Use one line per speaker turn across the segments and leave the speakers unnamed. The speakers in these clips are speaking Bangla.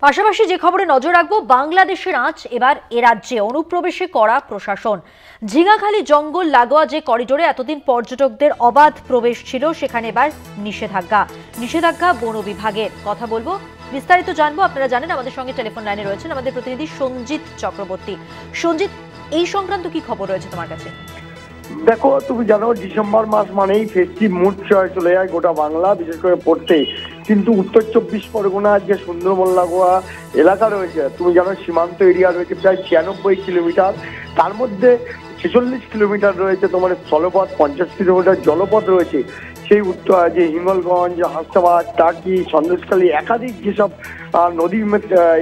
পাশাপাশি যে খবরে নজর রাখবো, বাংলাদেশের আঁচ এবার এ রাজ্যে অনুপ্রবেশে করা প্রশাসন। ঝিঙাখালী জঙ্গল লাগোয়া যে করিডোরে এতদিন পর্যটকদের অবাধ প্রবেশ ছিল, সেখানে এবার নিষেধাজ্ঞা বন বিভাগের। কথা বলবো, বিস্তারিত জানবো। আপনারা জানেন আমাদের সঙ্গে টেলিফোন লাইনে রয়েছেন আমাদের প্রতিনিধি সঞ্জিত চক্রবর্তী। সঞ্জিত, এই সংক্রান্ত কি খবর রয়েছে তোমার কাছে?
দেখো, তুমি জানো ডিসেম্বর মাস মানেই ফেস্টিভ মুড চলে যায় গোটা বাংলা, বিশেষ করে পড়তে। কিন্তু উত্তর 24 পরগনার যে সুন্দরবন লাগোয়া এলাকা রয়েছে, তুমি জানো সীমান্ত এরিয়া রয়েছে প্রায় 96 কিলোমিটার। তার মধ্যে 46 কিলোমিটার রয়েছে তোমার স্থলপথ, 50 কিলোমিটার জলপথ রয়েছে। সেই উত্তর যে হিঙ্গলগঞ্জ, হাসনাবাদ, টাকি, সন্দেশখালী একাধিক যেসব নদী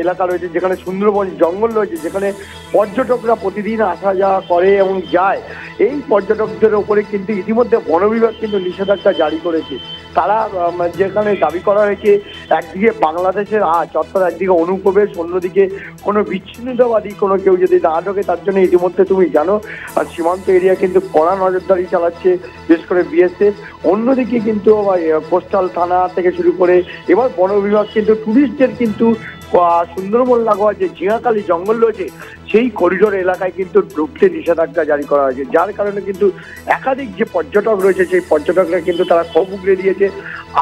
এলাকা রয়েছে, যেখানে সুন্দরবন জঙ্গল রয়েছে, যেখানে পর্যটকরা প্রতিদিন আসা যাওয়া করে এবং যায়, এই পর্যটকদের ওপরে কিন্তু ইতিমধ্যে বন বিভাগ কিন্তু নিষেধাজ্ঞা জারি করেছে। তারা যেখানে দাবি করা হয়েছে, একদিকে বাংলাদেশের আঁচ, অর্থাৎ একদিকে অনুপ্রবেশ, অন্যদিকে কোনো বিচ্ছিন্নতাবাদী কোনো কেউ যদি না ঢোকে, তার জন্য ইতিমধ্যে তুমি জানো সীমান্ত এরিয়া কিন্তু কড়া নজরদারি চালাচ্ছে, বিশেষ করে বিএসএফ। অন্যদিকে কিন্তু কোস্টাল থানা থেকে শুরু করে এবার বন বিভাগ কিন্তু টুরিস্টদের কিন্তু সুন্দরবন লাগোয়া যে ঝিঙাখালী জঙ্গল রয়েছে, সেই করিডোর এলাকায় কিন্তু ঢুকতে নিষেধাজ্ঞা জারি করা হয়েছে। যার কারণে কিন্তু একাধিক যে পর্যটক রয়েছে, সেই পর্যটকরা কিন্তু তারা ক্ষোভ উগড়ে দিয়েছে।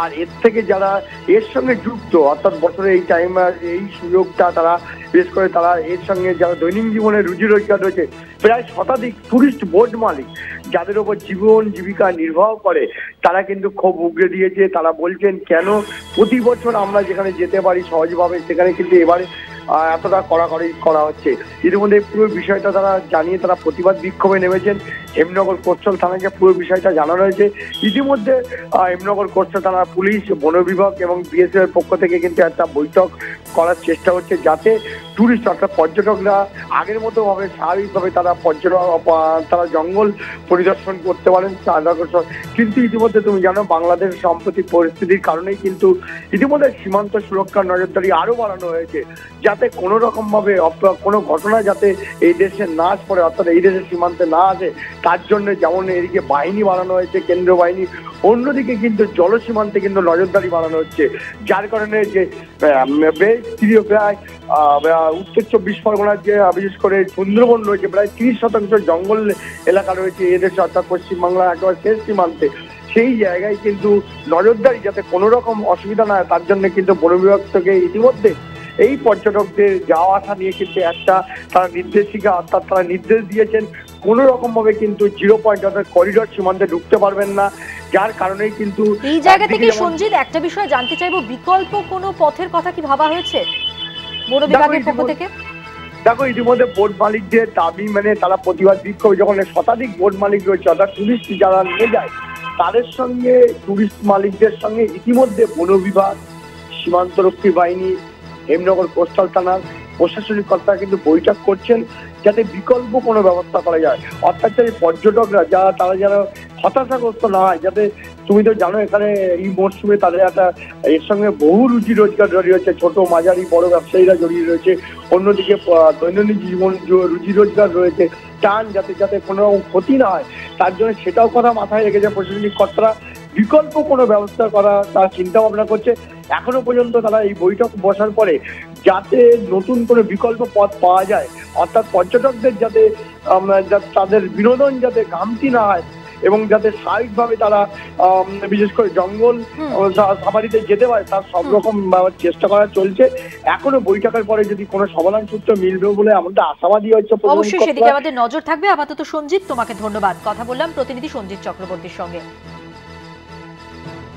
আর এর থেকে যারা এর সঙ্গে যুক্ত, অর্থাৎ বছরে এই টাইম এই সুযোগটা তারা, বিশেষ করে তারা এর সঙ্গে যারা দৈনিক জীবনে রুজি রোজগার রয়েছে, প্রায় শতাধিক টুরিস্ট বোট মালিক যাদের ওপর জীবন জীবিকা নির্বাহ করে, তারা কিন্তু ক্ষোভ উগড়ে দিয়েছে। তারা বলছেন, কেন প্রতি বছর আমরা যেখানে যেতে পারি সহজভাবে, সেখানে কিন্তু এবারে এতটা কড়াকড়ি করা হচ্ছে। ইতিমধ্যে পুরো বিষয়টা তারা জানিয়ে তারা প্রতিবাদ বিক্ষোভে নেমেছেন। হেমনগর কোস্টাল থানাকে পুরো বিষয়টা জানানো হয়েছে। ইতিমধ্যে হেমনগর কোস্টাল থানার পুলিশ, বন বিভাগ এবং বিএসএফ এর পক্ষ থেকে কিন্তু একটা বৈঠক করার চেষ্টা হচ্ছে, যাতে টুরিস্ট অর্থাৎ পর্যটকরা আগের মতো ভাবে স্বাভাবিকভাবে তারা জঙ্গল পরিদর্শন করতে পারেন। কিন্তু ইতিমধ্যে তুমি জানো বাংলাদেশ সাম্প্রতিক পরিস্থিতির কারণেই কিন্তু ইতিমধ্যে সীমান্ত সুরক্ষার নজরদারি আরো বাড়ানো হয়েছে, যাতে কোনো রকম ভাবে কোনো ঘটনা যাতে এই দেশে না পড়ে, অর্থাৎ এই দেশের সীমান্তে না আসে, তার জন্য যেমন এদিকে বাহিনী বাড়ানো হয়েছে, কেন্দ্রীয় বাহিনী, অন্যদিকে কিন্তু জল সীমান্তে কিন্তু নজরদারি বাড়ানো হচ্ছে। যার কারণে যে প্রায় উত্তর 24 পরগনার যে বিশেষ করে সুন্দরবন রয়েছে, প্রায় 30% জঙ্গল এলাকা রয়েছে এদেশে, অর্থাৎ পশ্চিমবাংলার একেবারে শেষ সীমান্তে, সেই জায়গায় কিন্তু নজরদারি যাতে কোনো রকম অসুবিধা না হয়, তার জন্য কিন্তু বন বিভাগ থেকে ইতিমধ্যে এই পর্যটকদের যাওয়া আসা নিয়ে কিন্তু একটা তারা নির্দেশিকা, অর্থাৎ তারা নির্দেশ দিয়েছেন, কোনো রকম ভাবে কিন্তু 0 পয়েন্ট অর্থাৎ করিডোর সীমান্তে ঢুকতে পারবেন না। যার কারণেই কিন্তু
এই জায়গা থেকে সঞ্জিত একটা বিষয় জানতে চাইবো, বিকল্প কোনো পথের কথা কি ভাবা হয়েছে বন বিভাগের পক্ষ থেকে?
দেখো, ইতিমধ্যে বোট মালিকদের দাবি মানে তারা প্রতিবাদ বিক্ষোভ, যখন শতাধিক বোট মালিক রয়েছে, অর্থাৎ টুরিস্ট যারা নিয়ে যায়, তাদের সঙ্গে টুরিস্ট মালিকদের সঙ্গে ইতিমধ্যে বন বিভাগ, সীমান্তরক্ষী বাহিনী, হেমনগর কোস্টাল থানার প্রশাসনিক কর্তারা কিন্তু বৈঠক করছেন, যাতে বিকল্প কোনো ব্যবস্থা করা যায়। অর্থাৎ এই পর্যটকরা তারা যেন হতাশাগ্রস্ত না হয়। যাতে তুমি তো জানো এখানে এই মরশুমে তাদের একটা এর সঙ্গে বহু রুজি রোজগার জড়িয়ে রয়েছে, ছোট মাঝারি বড় ব্যবসায়ীরা জড়িয়ে রয়েছে, অন্যদিকে দৈনন্দিন জীবন রুজি রোজগার রয়েছে, টান যাতে কোনো ক্ষতি না হয়, তার জন্য সেটাও কথা মাথায় রেখেছে প্রশাসনিক কর্তারা। বিকল্প কোনো ব্যবস্থা করা তারা চিন্তা ভাবনা করছে। এখনো পর্যন্ত তারা এই বৈঠক বসার পরে যাতে নতুন কোনো বিকল্প পথ পাওয়া যায়, অর্থাৎ পর্যটকদের যাতে তাদের বিনোদন যাতে ঘামতি না হয়, এবং যাতে স্বাভাবিকভাবে তারা বিশেষ করে জঙ্গল সাফারিতে যেতে পারে, তার সব রকম চেষ্টা করা চলছে। এখনো বৈঠকের পরে যদি কোনো সমাধান সূত্র মিলবে বলে আমাদের আশাবাদী হচ্ছে।
অবশ্যই সেদিকে আমাদের নজর থাকবে। আপাতত সঞ্জিত, তোমাকে ধন্যবাদ। কথা বললাম প্রতিনিধি সঞ্জিত চক্রবর্তীর সঙ্গে।